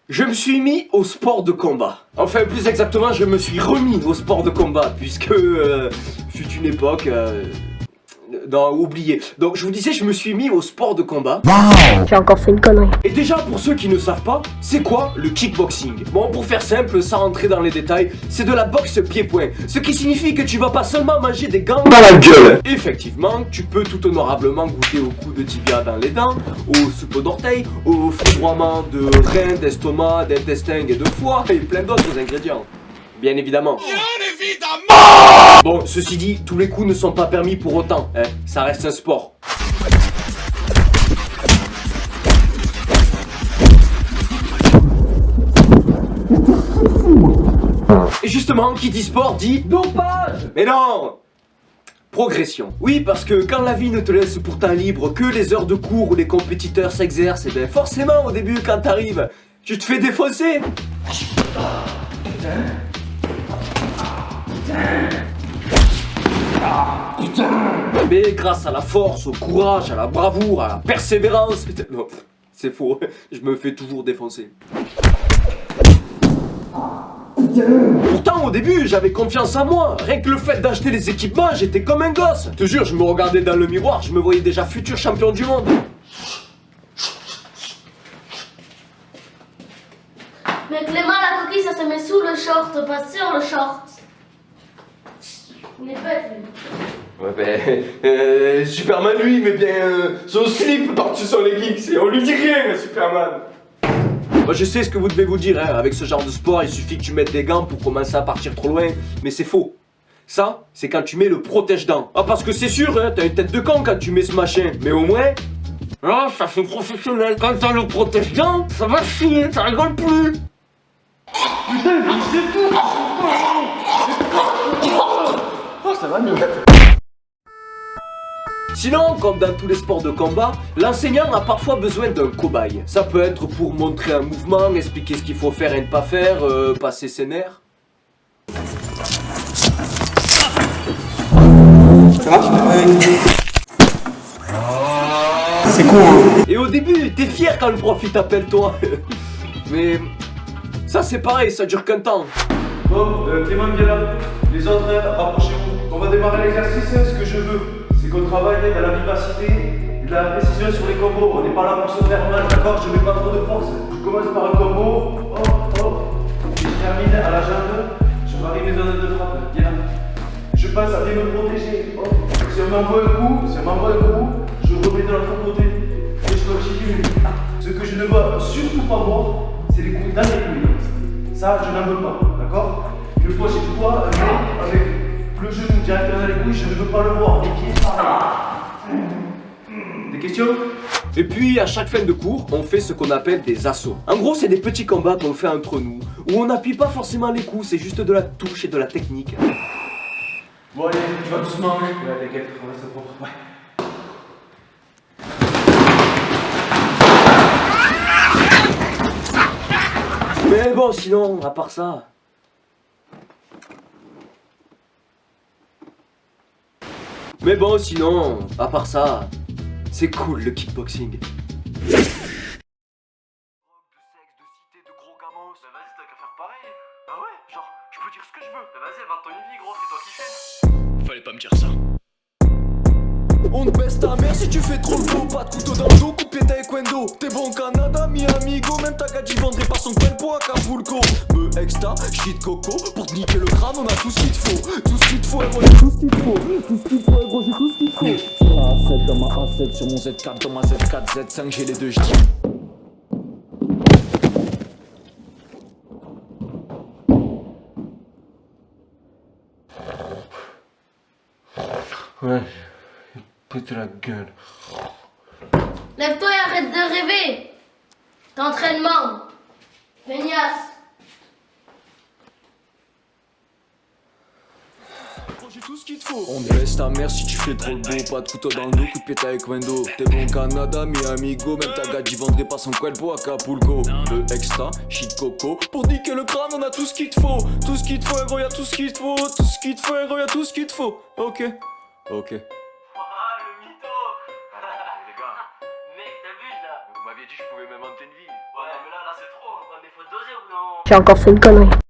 Je me suis mis au sport de combat. Enfin, plus exactement, je me suis remis au sport de combat, puisque fut une époque... non, oubliez. Donc, je vous disais, je me suis mis au sport de combat. J'ai encore fait une connerie. Et déjà, pour ceux qui ne savent pas, c'est quoi le kickboxing? Bon, pour faire simple, sans rentrer dans les détails, c'est de la boxe pied-point. Ce qui signifie que tu vas pas seulement manger des gants dans la gueule. Effectivement, tu peux tout honorablement goûter au coup de tibia dans les dents, au soupe d'orteil, au foudroiement de reins, d'estomac, d'intestin et de foie, et plein d'autres ingrédients. Bien évidemment. Bon, ceci dit, tous les coups ne sont pas permis pour autant, hein. Ça reste un sport. Et justement, qui dit sport dit dopage. Mais non! Progression. Oui, parce que quand la vie ne te laisse pourtant libre que les heures de cours où les compétiteurs s'exercent, et bien forcément au début quand t'arrives, tu te fais défausser. Mais grâce à la force, au courage, à la bravoure, à la persévérance... Non, c'est faux, je me fais toujours défoncer. Pourtant au début j'avais confiance en moi. Rien que le fait d'acheter les équipements, j'étais comme un gosse. Je te jure, je me regardais dans le miroir, je me voyais déjà futur champion du monde. Mais Clément, la coquille, ça se met sous le short, pas sur le short. Il est bête, lui. Ouais ben... Superman lui, mais bien son slip par-dessus son leggings, et on lui dit rien, Superman. Moi je sais ce que vous devez vous dire, hein. Avec ce genre de sport, il suffit que tu mettes des gants pour commencer à partir trop loin, mais c'est faux. Ça, c'est quand tu mets le protège-dents. Ah parce que c'est sûr, hein, t'as une tête de con quand tu mets ce machin, mais au moins... Ah, ça fait professionnel. Quand t'as le protège-dents, ça va chier, ça rigole plus. Putain, mais c'est tout. Oh, ça va mieux. Sinon, comme dans tous les sports de combat, l'enseignant a parfois besoin d'un cobaye. Ça peut être pour montrer un mouvement, expliquer ce qu'il faut faire et ne pas faire, passer ses nerfs. Ça va? C'est cool, hein. Et au début, t'es fier quand le prof il t'appelle toi. Mais ça c'est pareil, ça dure qu'un temps. Bon, Clément viens là. Les autres, rapprochez-vous. On va démarrer l'exercice. Ce que je veux, c'est qu'on travaille de la vivacité, de la précision sur les combos. On n'est pas là pour se faire mal, d'accord? Je mets pas trop de force. Je commence par un combo, hop, hop. Et je termine à la jambe. Je varie mes zones de frappe. Bien. Je passe à bien me protéger. Hop. Si on m'envoie un coup, je remets de l'autre côté. Et je continue. Ce que je ne veux surtout pas voir, c'est les coups dans les couilles. Ça, je n'en veux pas, d'accord? Une fois chez toi, un mec avec le genou directement dans les couilles, je ne veux pas le voir. Les pieds, pareil. Des questions? Et puis à chaque fin de cours, on fait ce qu'on appelle des assauts. En gros, c'est des petits combats qu'on fait entre nous, où on n'appuie pas forcément les coups, c'est juste de la touche et de la technique. Bon allez, tu vas doucement. Ouais, t'inquiète, on reste propre. Ouais. Mais bon, sinon, à part ça... c'est cool le kickboxing. De sexe, de cité, de gros gamos. Bah vas-y, t'as qu'à faire pareil. Ah ouais, genre, je peux dire ce que je veux. Bah vas-y, invente-toi une vie, gros, fais-toi kiffer. Fallait pas me dire ça. On te baisse ta mère si tu fais trop le beau. Pas de couteau dans le dos, coup de pied taekwondo. T'es bon Canada, mi amigo. Même ta gadji vendrait par son tempo à Acapulco. Me extra, shit coco. Pour te niquer le crâne, on a tout ce qu'il te faut. Tout ce qu'il te faut, gros, j'ai tout ce qu'il te faut. Tout ce qu'il te faut, gros, j'ai tout ce qu'il te faut. Sur la A7, dans ma A7, sur mon Z4, dans ma Z4, Z5, j'ai les deux, j'dis. Ouais, pète la gueule. Lève-toi et arrête de rêver. T'entraînement. Feignasse. J'ai tout ce qu'il te faut. On te baisse ta mère si tu fais trop le beau. Pas de couteau dans le dos, coup de pied taekwondo. T'es bon Canada, mi amigo. Même ta gadji vendrait pas son cuerpo à Acapulco. Le extra, shit coco. Pour niquer le crâne, on a tout ce qu'il te faut. Tout ce qu'il te faut, gros, y'a tout ce qu'il te faut. Tout ce qu'il te faut, gros, y'a tout ce qu'il te faut. Ok. Ok. Ah, le mytho. Les gars. Mec, t'abuses là. Vous m'aviez dit que je pouvais m'inventer une vie. Ouais, mais là c'est trop. Ouais, mais faut J'ai encore fait une connerie.